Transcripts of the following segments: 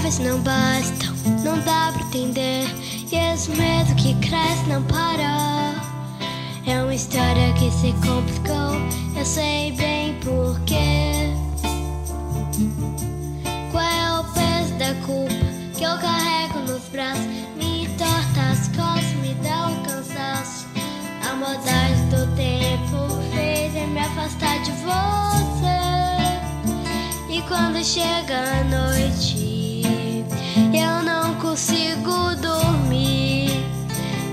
palavras não bastam, não dá pra entender. E esse medo que cresce não para. É uma história que se complicou, eu sei bem porquê. Qual é o peso da culpa que eu carrego nos braços? Me torta as costas, me dá um cansaço. A maldade do tempo fez eu me afastar de você. E quando chega a noite, eu não consigo dormir.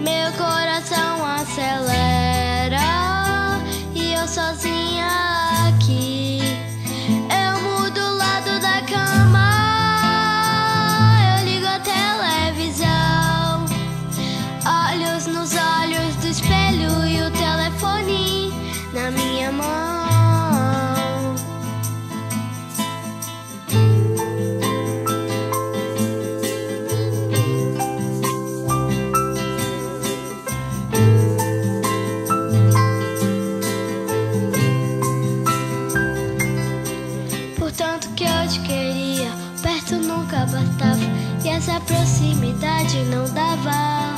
Meu coração acelera e eu sozinha aqui. Eu mudo o lado da cama, eu ligo a televisão, olhos nos olhos do espelho e o telefone na minha mão. Tanto que eu te queria, perto nunca bastava, e essa proximidade não dava.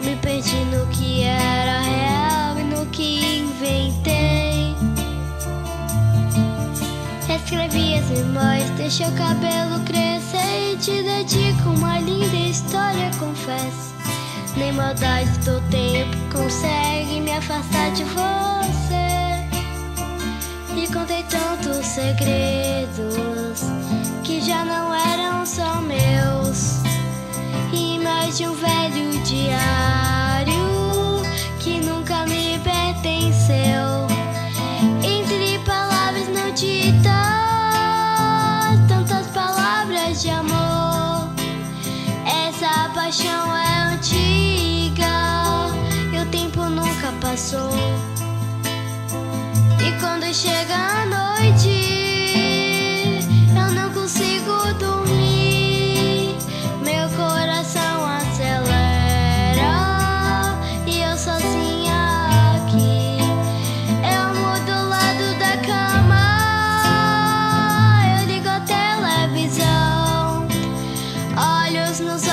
Me perdi no que era real e no que inventei. Escrevi as memórias, deixei o cabelo crescer e te dedico uma linda história, confesso. Nem maldade do tempo consegue me afastar de você. E contei tantos segredos que já não eram só meus, e mais de um velho diário que nunca me pertenceu. Entre palavras não ditas, tantas palavras de amor. Essa paixão é antiga e o tempo nunca passou. E quando chega a noite, eu não consigo dormir. Meu coração acelera e eu sozinha aqui. Eu mudo o lado da cama, eu ligo a televisão, olhos nos